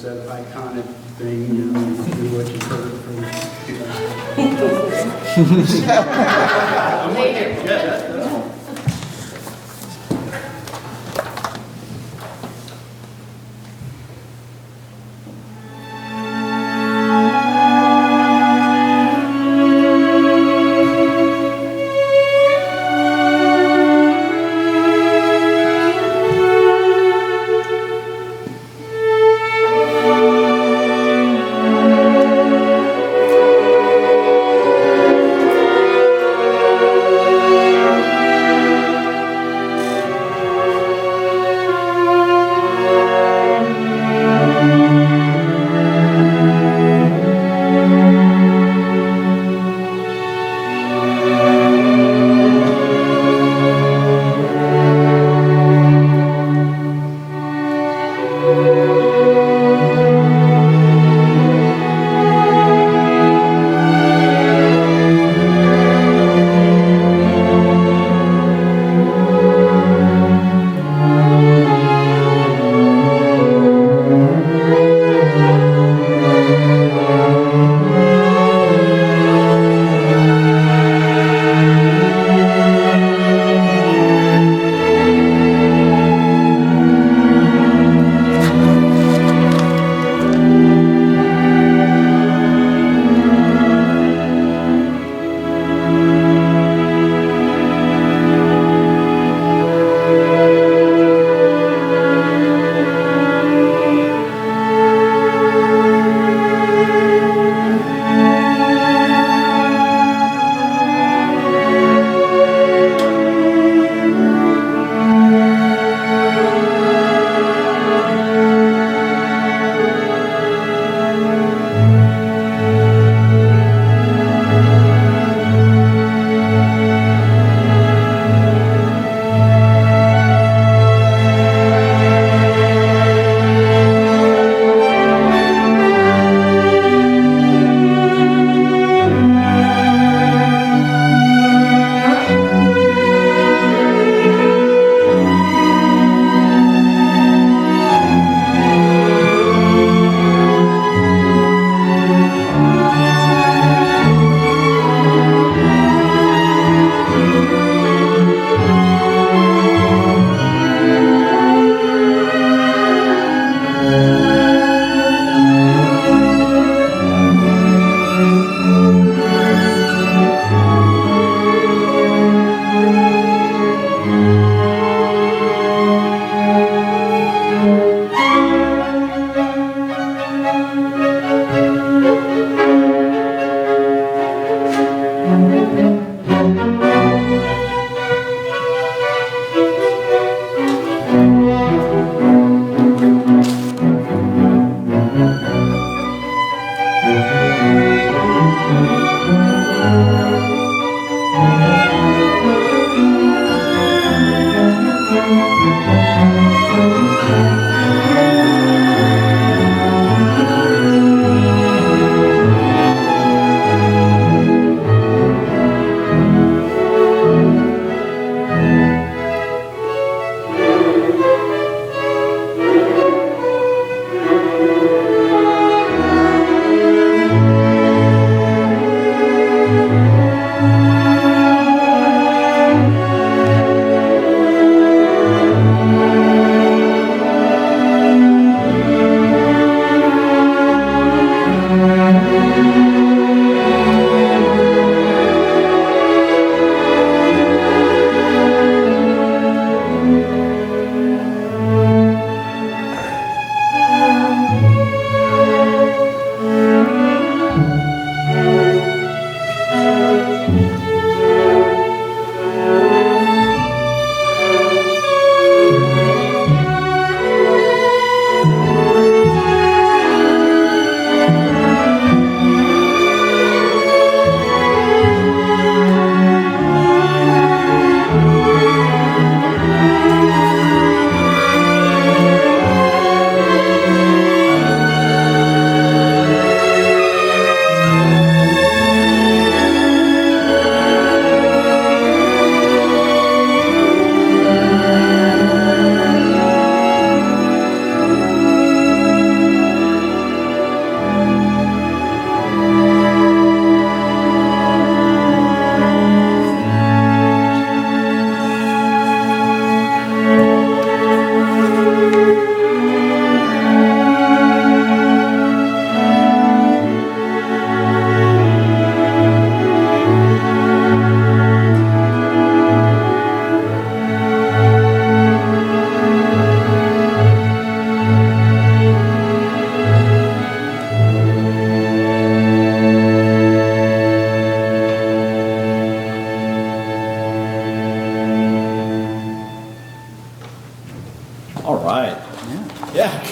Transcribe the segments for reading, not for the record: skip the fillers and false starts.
that iconic thing, you know, do what you've heard from, you know. Later. Yeah, that's.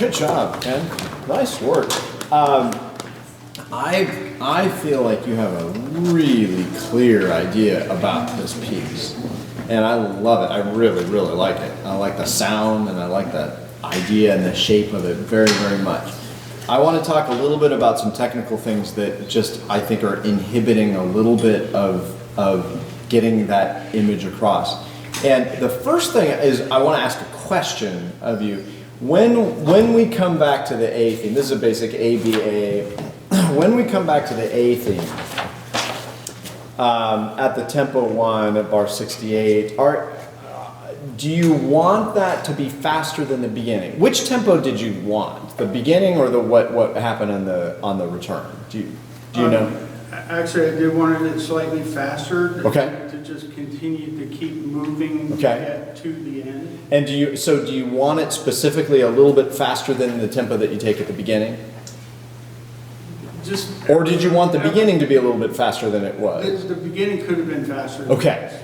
good job, Ken. Nice work. I feel like you have a really clear idea about this piece. And I love it. I really, really like it. I like the sound and I like the idea and the shape of it very, very much. I want to talk a little bit about some technical things that just I think are inhibiting a little bit of getting that image across. And the first thing is I want to ask a question of you. When we come back to the A theme, this is a basic ABA. When we come back to the A theme, at the tempo 1 at bar 68, do you want that to be faster than the beginning? Which tempo did you want? The beginning or the what happened on the return? Do you know? Actually, I did want it slightly faster. Okay. To just continue to keep moving to Okay. get to the end. And do you want it specifically a little bit faster than the tempo that you take at the beginning? Or did you want the beginning to be a little bit faster than it was? The beginning could have been faster. Okay.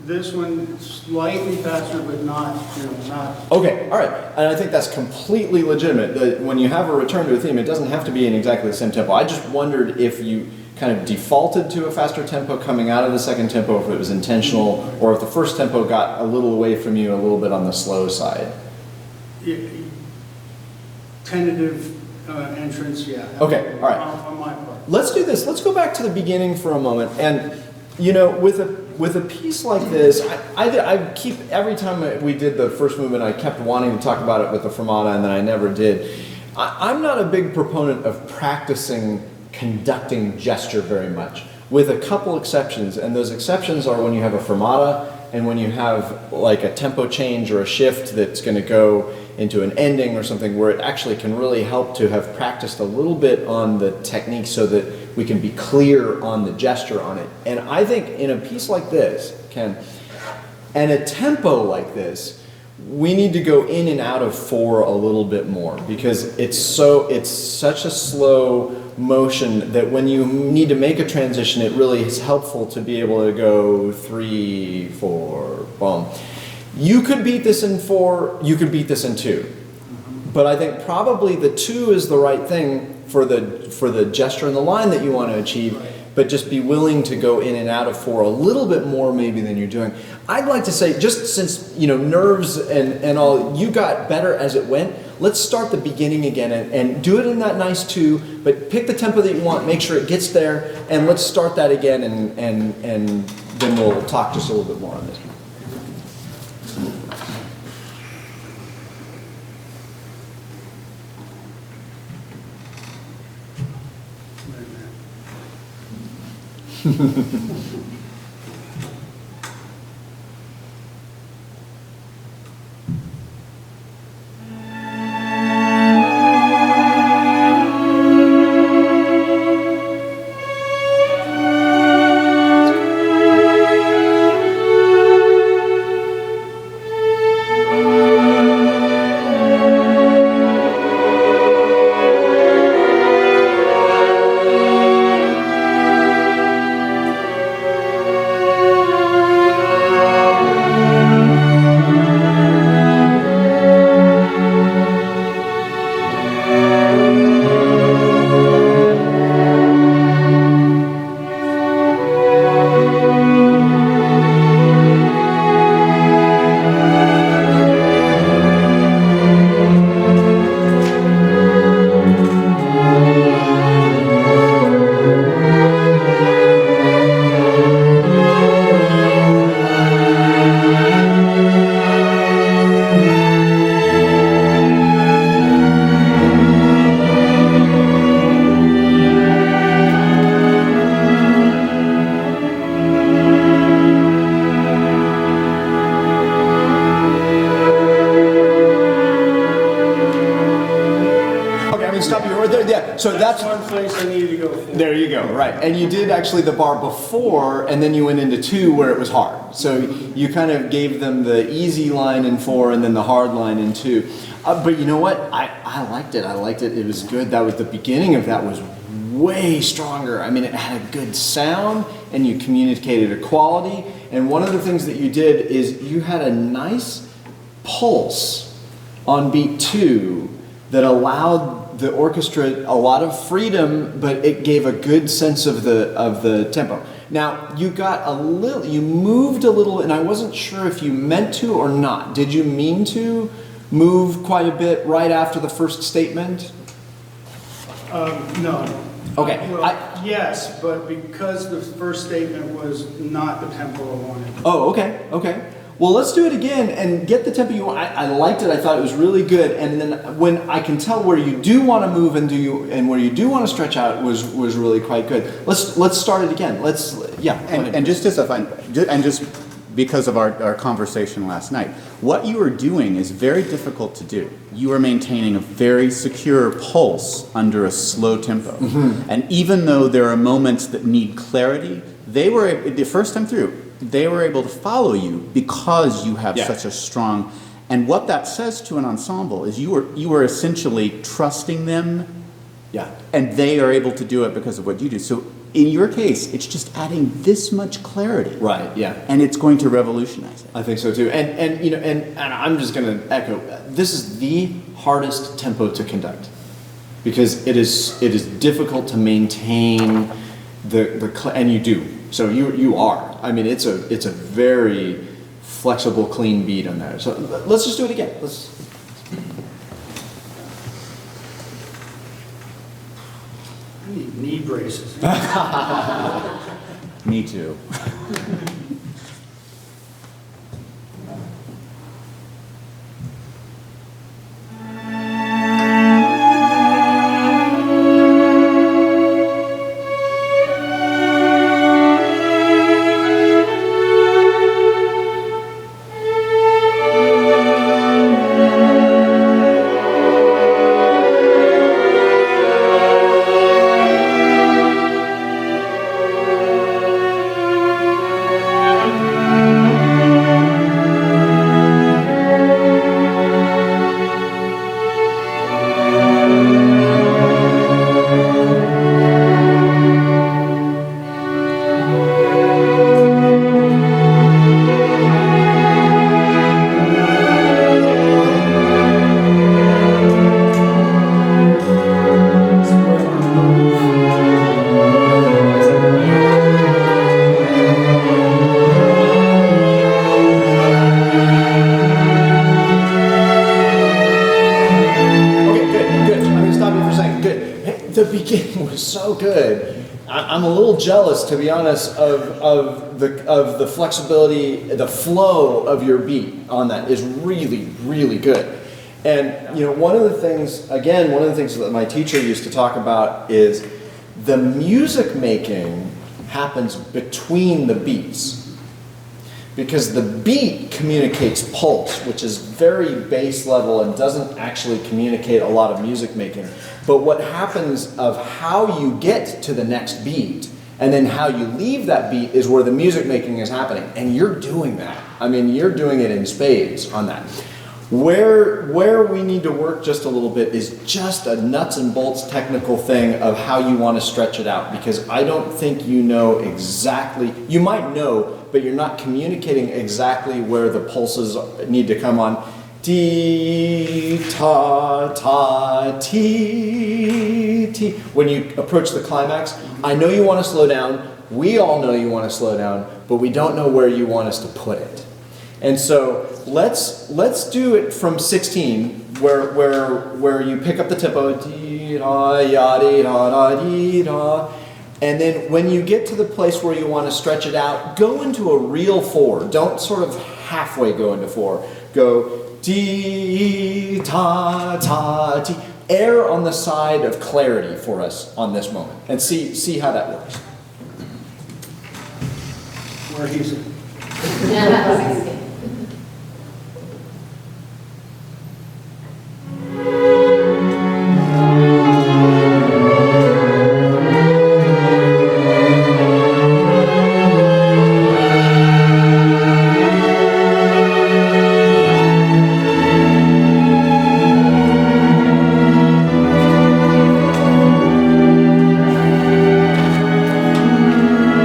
This one slightly faster, but not. Okay, all right. And I think that's completely legitimate. When you have a return to a theme, it doesn't have to be in exactly the same tempo. I just wondered if you kind of defaulted to a faster tempo coming out of the second tempo, if it was intentional, or if the first tempo got a little away from you, a little bit on the slow side. Tentative entrance, yeah. Okay, all right. On my part. Let's do this. Let's go back to the beginning for a moment. And, you know, with a piece like this, I keep, every time we did the first movement, I kept wanting to talk about it with the fermata, and then I never did. I'm not a big proponent of practicing conducting gesture very much, with a couple exceptions. And those exceptions are when you have a fermata and when you have like a tempo change or a shift that's going to go into an ending or something, where it actually can really help to have practiced a little bit on the technique so that we can be clear on the gesture on it. And I think in a piece like this, Ken, and a tempo like this, we need to go in and out of 4 a little bit more, because it's such a slow motion that when you need to make a transition, it really is helpful to be able to go 3, 4, boom. You could beat this in 4, you could beat this in 2. But I think probably the 2 is the right thing for the gesture and the line that you want to achieve, but just be willing to go in and out of 4 a little bit more maybe than you're doing. I'd like to say, just since, you know, nerves and all, you got better as it went, let's start the beginning again and do it in that nice 2, but pick the tempo that you want, make sure it gets there, and let's start that again, and then we'll talk just a little bit more on this. So that's one place I needed to go for. There you go, right. And you did actually the bar before, and then you went into 2 where it was hard. So you kind of gave them the easy line in 4 and then the hard line in 2. But you know what? I liked it. I liked it. It was good. That was the beginning of that was way stronger. I mean, it had a good sound, and you communicated a quality. And one of the things that you did is you had a nice pulse on beat 2 that allowed the orchestra a lot of freedom, but it gave a good sense of the tempo. Now, you moved a little, and I wasn't sure if you meant to or not. Did you mean to move quite a bit right after the first statement? No. Okay. Well, yes, but because the first statement was not the tempo I wanted. Oh, okay, okay. Well, let's do it again and get the tempo you want. I liked it. I thought it was really good. And then when I can tell where you do want to move and where you do want to stretch out was really quite good. Let's start it again. And just as a fun, and just because of our conversation last night, what you are doing is very difficult to do. You are maintaining a very secure pulse under a slow tempo. Mm-hmm. And even though there are moments that need clarity, the first time through, they were able to follow you because you have such a strong, and what that says to an ensemble is you are essentially trusting them, and they are able to do it because of what you do. So in your case, it's just adding this much clarity, right? Yeah, and it's going to revolutionize it. I think so too. And I'm just going to echo. This is the hardest tempo to conduct because it is difficult to maintain and you do. So you are. I mean, it's a very flexible, clean beat on there. So let's just do it again. I need knee braces. Me too. So good. I'm a little jealous, to be honest, of the flexibility, the flow of your beat on that is really, really good. And one of the things that my teacher used to talk about is the music making happens between the beats. Because the beat communicates pulse, which is very base level and doesn't actually communicate a lot of music making. But what happens of how you get to the next beat and then how you leave that beat is where the music making is happening. And you're doing that. I mean, you're doing it in spades on that. Where we need to work just a little bit is just a nuts and bolts technical thing of how you want to stretch it out, because I don't think you know exactly, you might know, but you're not communicating exactly where the pulses need to come on. Ti, ta, ta, ti, ti. When you approach the climax, I know you want to slow down, we all know you want to slow down, but we don't know where you want us to put it. And so let's do it from 16, where you pick up the tempo, dee da ya dee da da dee da, and then when you get to the place where you want to stretch it out, go into a real 4. Don't sort of halfway go into 4. Go dee ta ta ti. Err on the side of clarity for us on this moment, and see how that works. Where he's.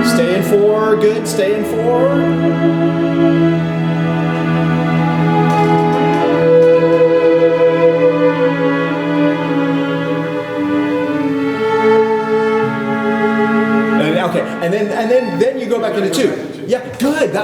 Stay in 4, good, stay in 4.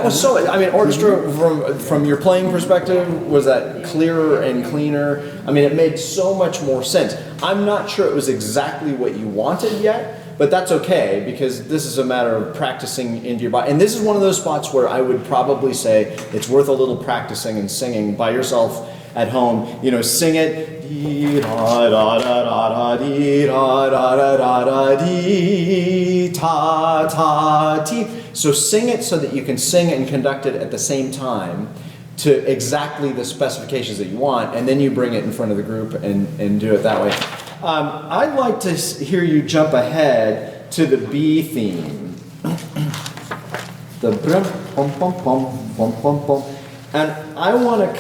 was so, I mean, orchestra from your playing perspective, was that clearer and cleaner? I mean, it made so much more sense. I'm not sure it was exactly what you wanted yet, but that's okay because this is a matter of practicing into your body. And this is one of those spots where I would probably say it's worth a little practicing and singing by yourself at home. You know, sing it. Dee da da da da da dee da da da da da dee ta ta ti. So sing it so that you can sing and conduct it at the same time to exactly the specifications that you want, and then you bring it in front of the group and do it that way. I'd like to hear you jump ahead to the B theme. The brum pum pum pum pum pum pum, and I want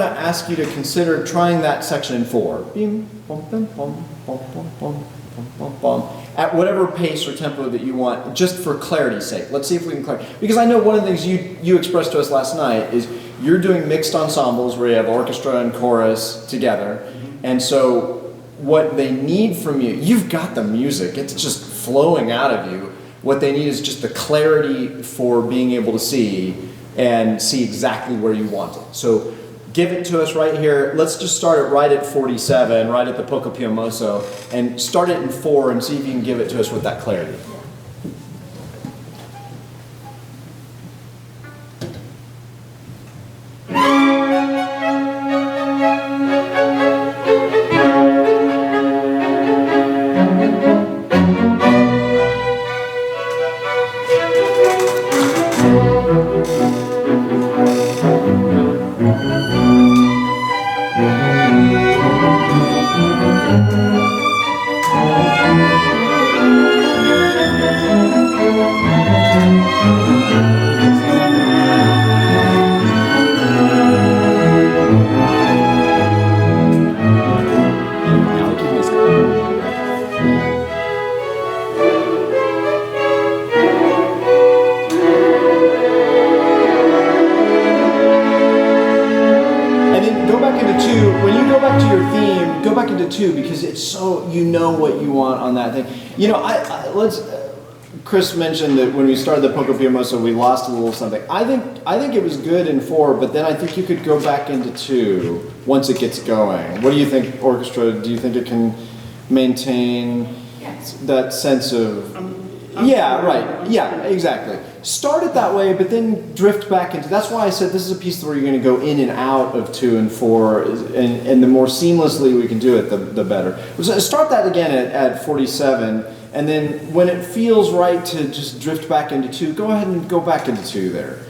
to ask you to consider trying that section in 4. Bim, bum, bum, bum, bum, bum, bum, bum, bum, bum, at whatever pace or tempo that you want, just for clarity's sake. Let's see if we can clarify. Because I know one of the things you expressed to us last night is you're doing mixed ensembles where you have orchestra and chorus together. And so what they need from you, you've got the music, it's just flowing out of you. What they need is just the clarity for being able to see and see exactly where you want it. So give it to us right here. Let's just start it right at 47, right at the Poco Piomoso, and start it in 4 and see if you can give it to us with that clarity. Because it's so, you know what you want on that thing. You know, Chris mentioned that when we started the Poco Piomoso, we lost a little something. I think it was good in 4, but then I think you could go back into 2 once it gets going. What do you think, orchestra? Do you think it can maintain that sense of? Yeah, right. Yeah, exactly. Start it that way, but then drift back into. That's why I said this is a piece where you're going to go in and out of 2 and 4, and the more seamlessly we can do it, the better. So start that again at 47, and then when it feels right to just drift back into 2, go ahead and go back into 2 there.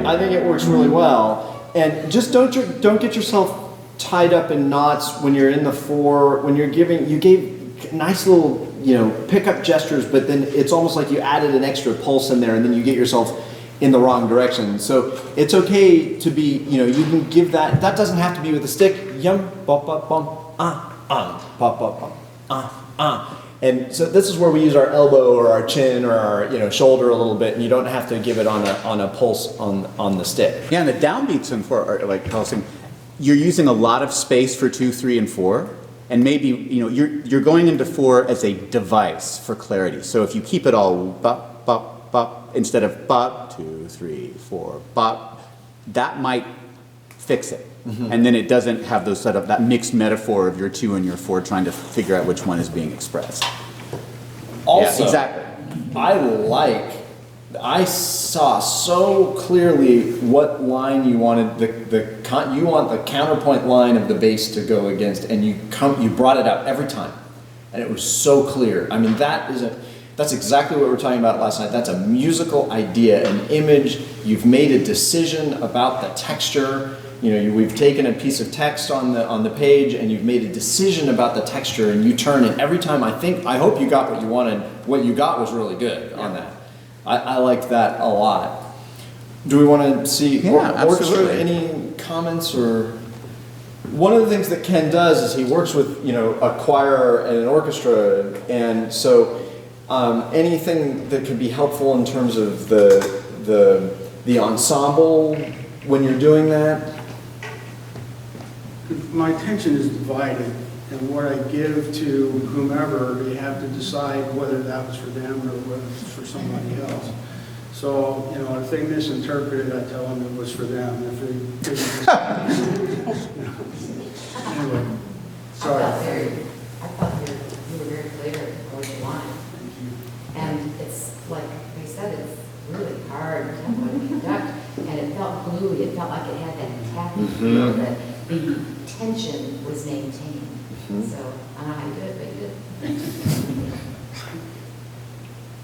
I think it works really well, and just don't get yourself tied up in knots when you're in the 4. When you gave nice little pickup gestures, but then it's almost like you added an extra pulse in there, and then you get yourself in the wrong direction. So it's okay to be you can give that. That doesn't have to be with a stick. Yum bum bum bum bum bum bum. And so this is where we use our elbow or our chin or our shoulder a little bit, and you don't have to give it on a pulse on the stick. Yeah, and the downbeats in 4 are like pulsing. You're using a lot of space for 2, 3, and 4, and maybe you're going into 4 as a device for clarity. So if you keep it all bop bop bop instead of bop 2, 3, 4 bop, that might fix it. Mm-hmm. And then it doesn't have those that mixed metaphor of your 2 and your 4 trying to figure out which one is being expressed. Also, yeah, exactly. I saw so clearly what line you wanted you want the counterpoint line of the bass to go against, and you brought it out every time, and it was so clear. I mean, that's That's exactly what we were talking about last night. That's a musical idea, an image. You've made a decision about the texture. You know, we've taken a piece of text on the page, and you've made a decision about the texture, and you turn it every time. I hope you got what you wanted. What you got was really good on that. I liked that a lot. Do we want to see Yeah, orchestra? absolutely. Any comments or? One of the things that Ken does is he works with, you know, a choir and an orchestra, and so anything that could be helpful in terms of the ensemble when you're doing that. My attention is divided, and what I give to whomever, they have to decide whether that was for them or whether it was for somebody else. So, you know, if they misinterpreted, I tell them it was for them. If they didn't, anyway, sorry. I thought you were very clear what you wanted. And it's like they said, it's really hard to conduct, and it felt gluey. It felt like it had that tacky feel, that the tension was maintained. So I don't know how you did it, but you did.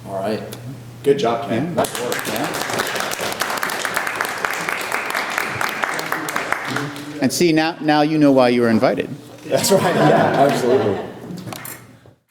All right. Good job, Ken. Yeah. Nice work. And see, now you know why you were invited. That's right. Yeah, absolutely.